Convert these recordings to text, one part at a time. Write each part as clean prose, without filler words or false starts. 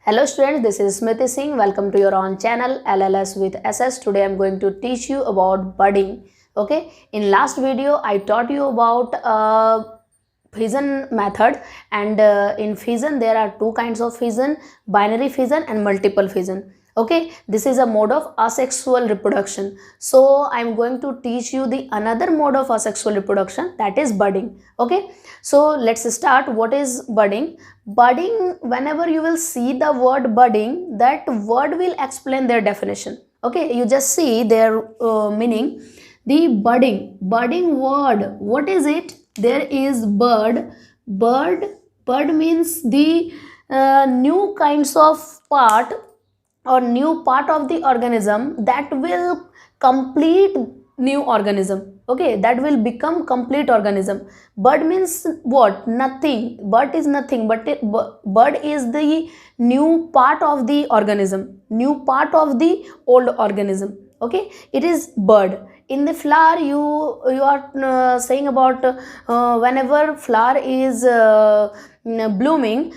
Hello students, this is Smriti Singh. Welcome to your own channel LLS with SS. Today I am going to teach you about budding. Okay, in last video I taught you about fission method, and in fission there are two kinds of fission: binary fission and multiple fission. Okay, this is a mode of asexual reproduction. So I am going to teach you the another mode of asexual reproduction, that is budding. Okay, so let's start. What is budding? Budding, whenever you will see the word budding, that word will explain their definition. Okay, you just see their meaning. The budding word, what is it? There is bird. Bird means the new kinds of part or new part of the organism that will complete new organism. Okay, that will become complete organism. Bird means what? Nothing. Bird is nothing, but bird is the new part of the organism, new part of the old organism. Okay, it is bird. In the flower, you are saying about whenever flower is blooming,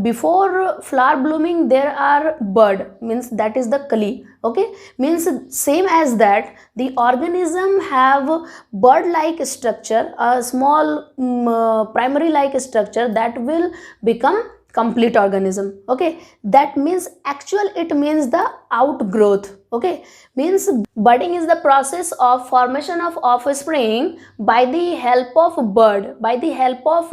before flower blooming there are bird, means that is the kali. Okay, means same as that the organism have bird like structure, a small primary like structure that will become complete organism. Okay, that means actual, it means the outgrowth. Okay, means budding is the process of formation of offspring by the help of bird, by the help of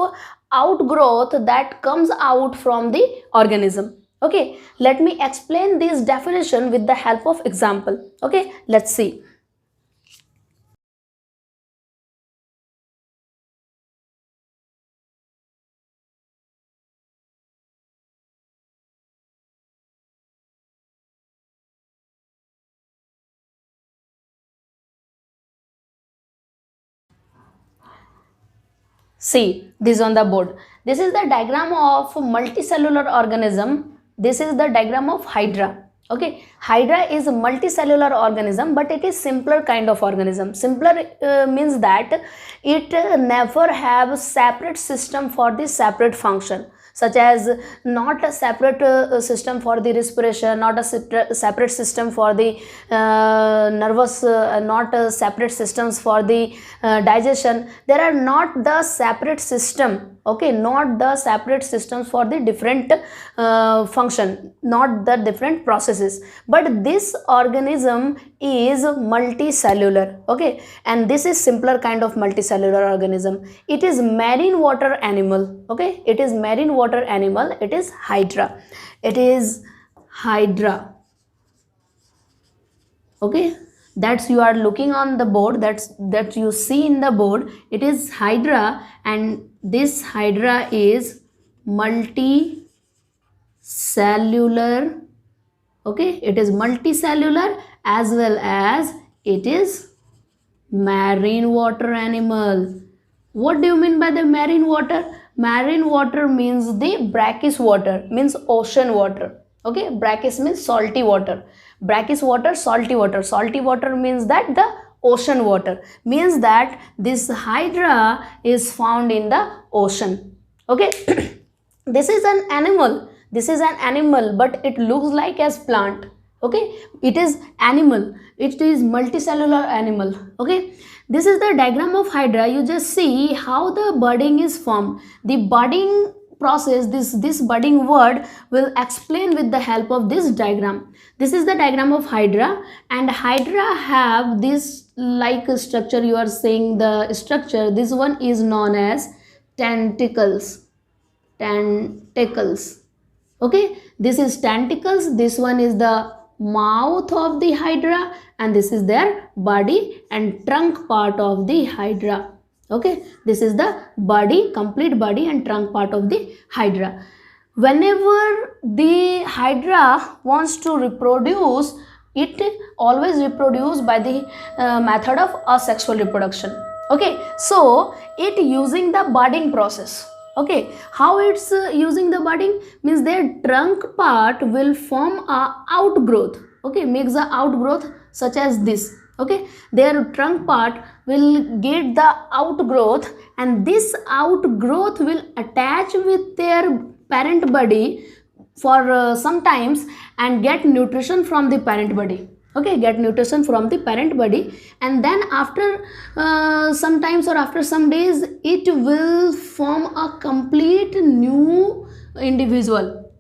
outgrowth that comes out from the organism. Okay, let me explain this definition with the help of example. Okay, let's see. See this on the board. This is the diagram of multicellular organism. This is the diagram of Hydra. Okay, Hydra is a multicellular organism, but it is simpler kind of organism. Simpler means that it never have separate system for the separate function, such as not a separate system for the respiration, not a separate system for the nervous, not separate systems for the digestion. There are not the separate system. Okay, not the separate systems for the different function, not the different processes, but this organism is multicellular. Okay, and this is simpler kind of multicellular organism. It is marine water animal. Okay, it is marine water animal. It is Hydra. It is Hydra. Okay, that's you are looking on the board, that you see in the board. It is Hydra, and this Hydra is multicellular. Okay, it is multicellular as well as it is marine water animal. What do you mean by the marine water? Marine water means the brackish water, means ocean water. Okay, brackish means salty water. Brackish water, salty water. Salty water means that the ocean water, means that this Hydra is found in the ocean. Okay, this is an animal. This is an animal, but it looks like as plant. Okay, it is animal. It is multicellular animal. Okay, this is the diagram of Hydra. You just see how the budding is formed. The budding process, this budding word will explain with the help of this diagram. This is the diagram of Hydra, and Hydra have this like structure. You are saying the structure. This one is known as tentacles. Tentacles. Okay, this is tentacles. This one is the mouth of the Hydra, and this is their body and trunk part of the Hydra. Okay, this is the body, complete body and trunk part of the Hydra. Whenever the Hydra wants to reproduce, it always reproduce by the method of asexual reproduction. Okay, so it using the budding process. Okay, how it's using the budding means their trunk part will form a outgrowth. Okay, makes the outgrowth such as this. Okay, their trunk part will get the outgrowth, and this outgrowth will attach with their parent body for some times and get nutrition from the parent body. Okay, get nutrition from the parent body, and then after sometimes or after some days it will form a complete new individual,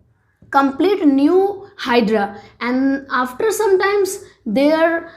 complete new hydra, and after sometimes their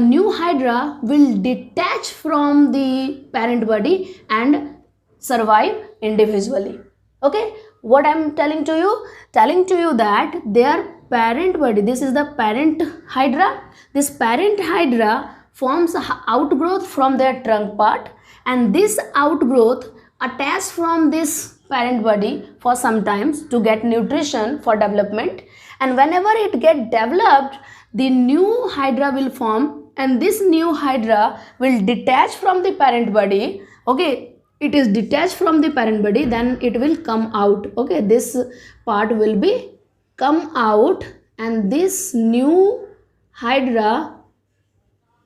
new hydra will detach from the parent body and survive individually. Okay, what I'm telling to you that their parent body, this is the parent hydra, this parent hydra forms outgrowth from their trunk part, and this outgrowth attached from this parent body for some times to get nutrition for development, and whenever it get developed, the new hydra will form, and this new hydra will detach from the parent body. Okay, it is detached from the parent body, then it will come out. Okay, this part will be come out, and this new hydra,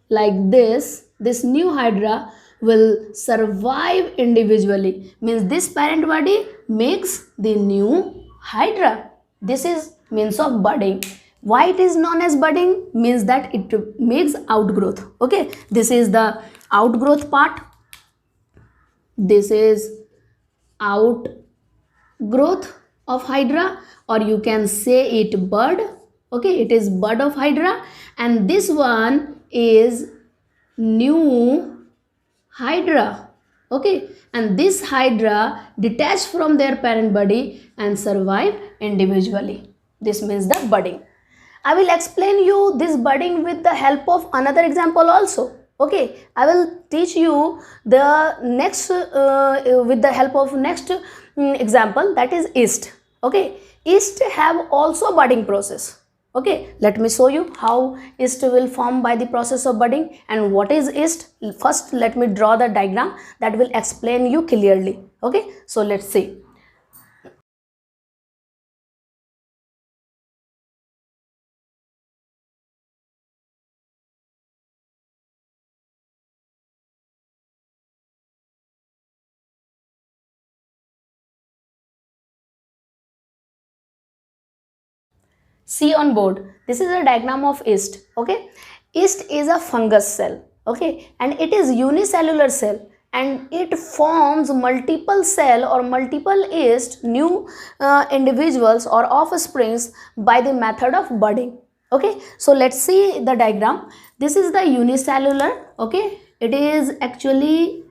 like this new hydra will survive individually, means this parent body makes the new hydra. This is means of budding. Why it is known as budding? Means that it makes outgrowth. Okay, this is the outgrowth part, this is outgrowth of hydra, or you can say it bud. Okay, it is bud of hydra, and this one is new hydra. Okay, and this hydra detach from their parent body and survive individually. This means the budding. I will explain you this budding with the help of another example also. Okay, I will teach you the next with the help of next example, that is yeast. Okay, yeast have also budding process. Okay, let me show you how yeast will form by the process of budding and what is yeast. First, let me draw the diagram that will explain you clearly. Okay, so let's see. See on board, this is a diagram of yeast. Okay, yeast is a fungus cell. Okay, and it is unicellular cell, and it forms multiple cell or multiple yeast new individuals or offsprings by the method of budding. Okay, so let's see the diagram. This is the unicellular. Okay, it is actually,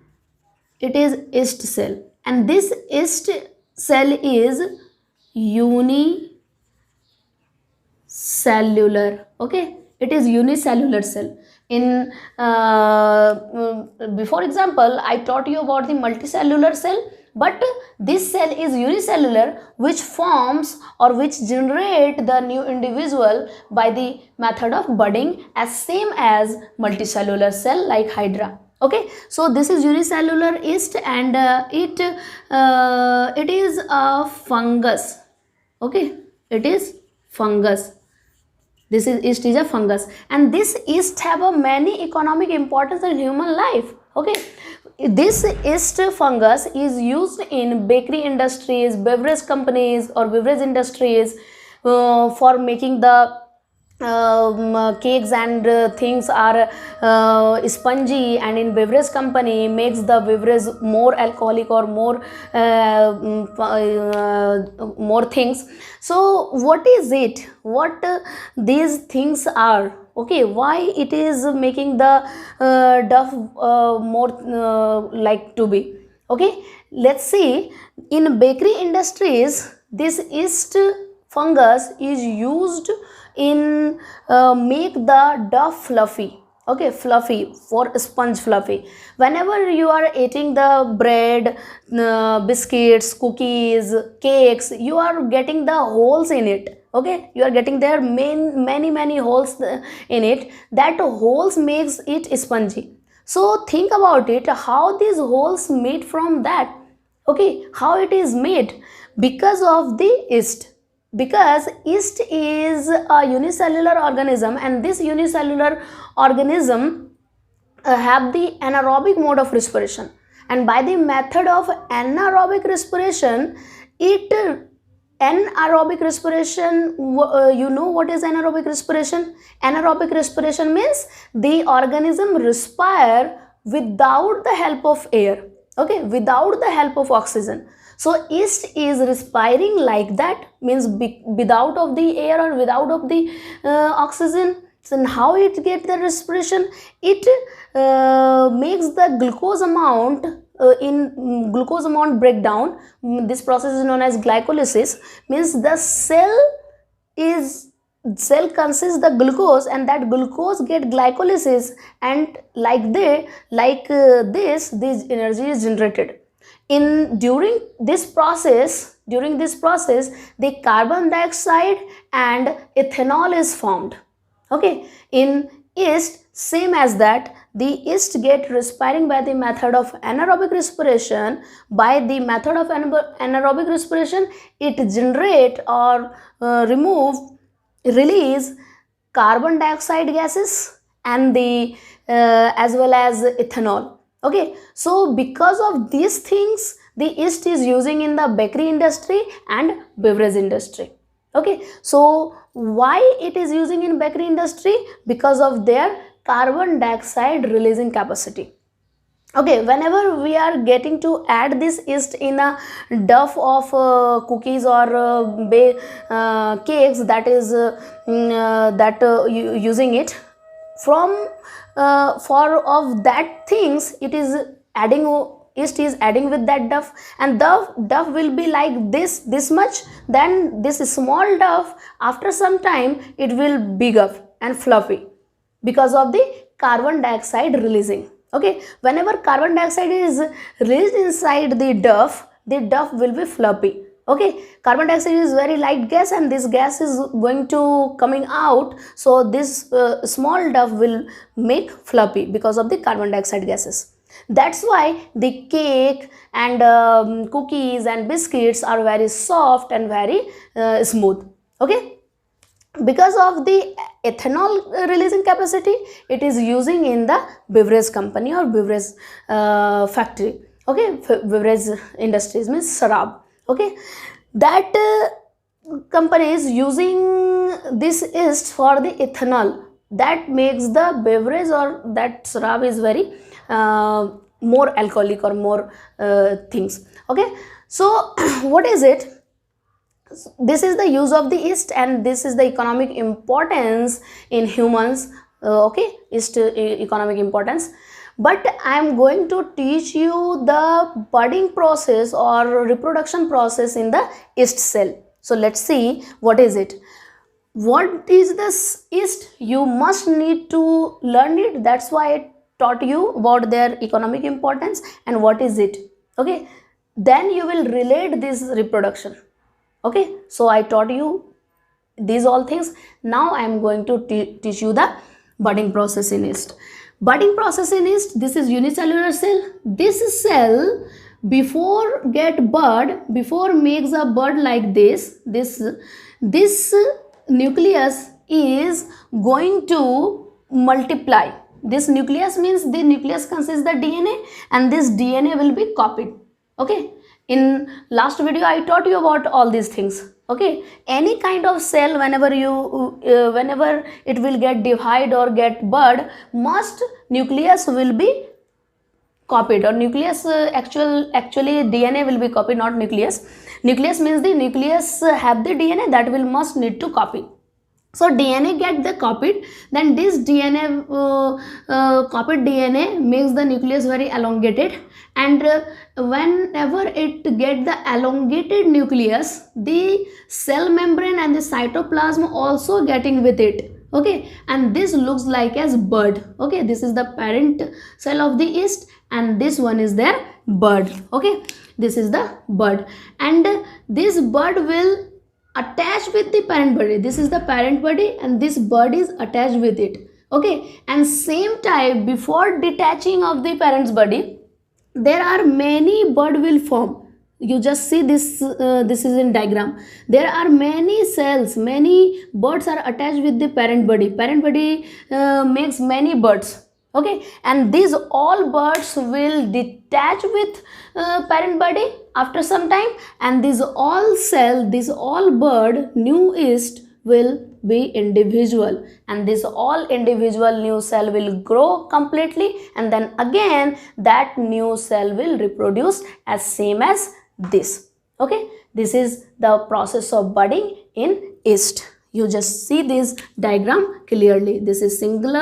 it is yeast cell, and this yeast cell is unicellular. Okay, it is unicellular cell. In before example I taught you about the multicellular cell, but this cell is unicellular, which forms or which generate the new individual by the method of budding, as same as multicellular cell like hydra. Okay, so this is unicellular yeast, and it is a fungus. Okay, it is fungus. This is yeast is a fungus, and this yeast have a many economic importance in human life. Okay, this yeast fungus is used in bakery industries, beverage companies or beverage industries for making the cakes and things are spongy, and in beverage company makes the beverage more alcoholic or more more things. So what is it, what these things are? Okay, why it is making the duff more like to be? Okay, let's see. In bakery industries, this yeast fungus is used in make the dough fluffy. Okay, fluffy, for sponge fluffy. Whenever you are eating the bread, biscuits, cookies, cakes, you are getting the holes in it. Okay, you are getting there many holes in it. That holes makes it spongy. So think about it, how these holes made from that. Okay, how it is made? Because of the yeast. Because yeast is a unicellular organism, and this unicellular organism have the anaerobic mode of respiration, and by the method of anaerobic respiration it anaerobic respiration, you know what is anaerobic respiration? Anaerobic respiration means the organism respire without the help of air, okay, without the help of oxygen. So yeast is respiring like that, means without of the air or without of the oxygen. So how it get the respiration? It makes the glucose amount in glucose amount breakdown. This process is known as glycolysis, means the cell consists the glucose, and that glucose get glycolysis, and this energy is generated. During this process, the carbon dioxide and ethanol is formed. Okay, in yeast, same as that, the yeast get respiring by the method of anaerobic respiration. By the method of anaerobic respiration, it generate or release carbon dioxide gases and the as well as ethanol. Okay, so because of these things, the yeast is using in the bakery industry and beverage industry. Okay, so why it is using in bakery industry? Because of their carbon dioxide releasing capacity. Okay, whenever we are getting to add this yeast in a dough of cookies or cakes, that is using it from for of that things, it is adding, yeast is adding with that dough, and the dough will be like this much. Then this small dough, after some time, it will bigger and fluffy because of the carbon dioxide releasing. Okay, whenever carbon dioxide is released inside the dough will be fluffy. Okay, carbon dioxide is very light gas, and this gas is going to coming out, so this small dough will make fluffy because of the carbon dioxide gases. That's why the cake and cookies and biscuits are very soft and very smooth. Okay, because of the ethanol releasing capacity, it is using in the beverage company or beverage factory. Okay, beverage industries means Sharab. Okay, that company is using this yeast for the ethanol, that makes the beverage or that Sharab is very more alcoholic or more things. Okay, so what is it? This is the use of the yeast, and this is the economic importance in humans. Okay, yeast economic importance. But I am going to teach you the budding process or reproduction process in the yeast cell. So let's see what is it. What is this yeast? You must need to learn it. That's why I taught you about their economic importance and what is it. Okay, then you will relate this reproduction. Okay, so I taught you these all things. Now I am going to teach you the budding process in yeast. Budding process in yeast, this is unicellular cell. This cell before get bud, before makes a bud like this nucleus is going to multiply. This nucleus means the nucleus consists the DNA, and this DNA will be copied. Okay, in last video I taught you about all these things. Okay, any kind of cell, whenever it will get divide or get bud, must nucleus will be copied, or nucleus actually DNA will be copied, not nucleus. Nucleus means the nucleus have the DNA that will must need to copy. So DNA get the copied, then this DNA copied DNA makes the nucleus very elongated, and whenever it get the elongated nucleus, the cell membrane and the cytoplasm also getting with it. Okay, and this looks like as bud. Okay, this is the parent cell of the yeast, and this one is their bud. Okay, this is the bud, and this bud will attach with the parent body. This is the parent body, and this bud is attached with it. Okay, and same time, before detaching of the parent's body, there are many bud will form. You just see this, this is in diagram. There are many cells, many buds are attached with the parent body. Parent body makes many buds. Okay, and these all birds will detach with parent body after some time, and these all bird new yeast will be individual, and this all individual new cell will grow completely, and then again that new cell will reproduce as same as this. Okay, this is the process of budding in yeast. You just see this diagram clearly. This is single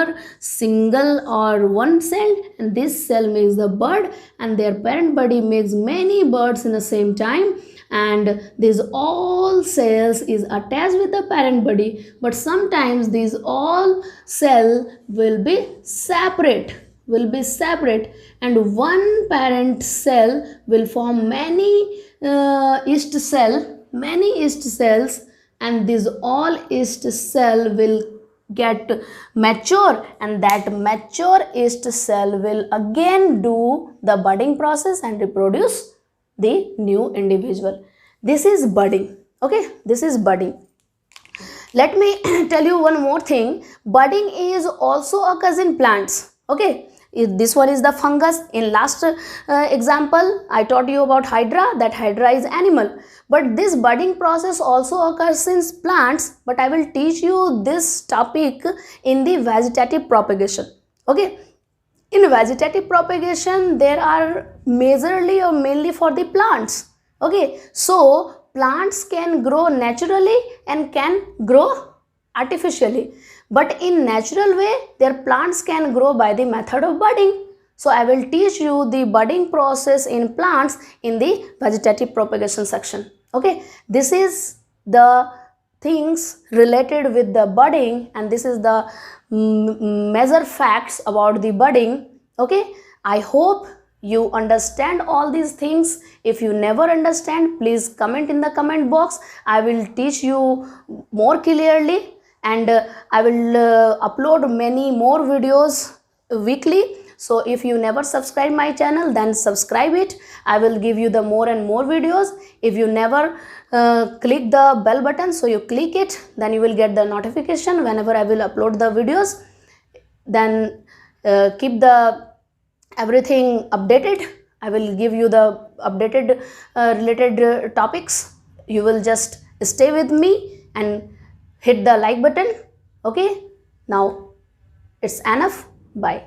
or one cell, and this cell makes the bud, and their parent body makes many buds in the same time, and these all cells is attached with the parent body, but sometimes these all cell will be separate, and one parent cell will form many yeast cells, and this all yeast cell will get mature, and that mature yeast cell will again do the budding process and reproduce the new individual. This is budding. Okay, this is budding. Let me tell you one more thing. Budding is also occurs in plants. Okay, this one is the fungus. In last example I taught you about hydra, that hydra is animal, but this budding process also occurs in plants, but I will teach you this topic in the vegetative propagation. Okay, in vegetative propagation there are majorly or mainly for the plants. Okay, so plants can grow naturally and can grow artificially, but in natural way their plants can grow by the method of budding. So I will teach you the budding process in plants in the vegetative propagation section. Okay, this is the things related with the budding, and this is the major facts about the budding. Okay, I hope you understand all these things. If you never understand, please comment in the comment box. I will teach you more clearly, and I will upload many more videos weekly. So if you never subscribe my channel, then subscribe it. I will give you the more and more videos. If you never click the bell button, so you click it, then you will get the notification whenever I will upload the videos. Then keep the everything updated. I will give you the updated related topics. You will just stay with me and hit the like button. Okay, now it's enough. Bye.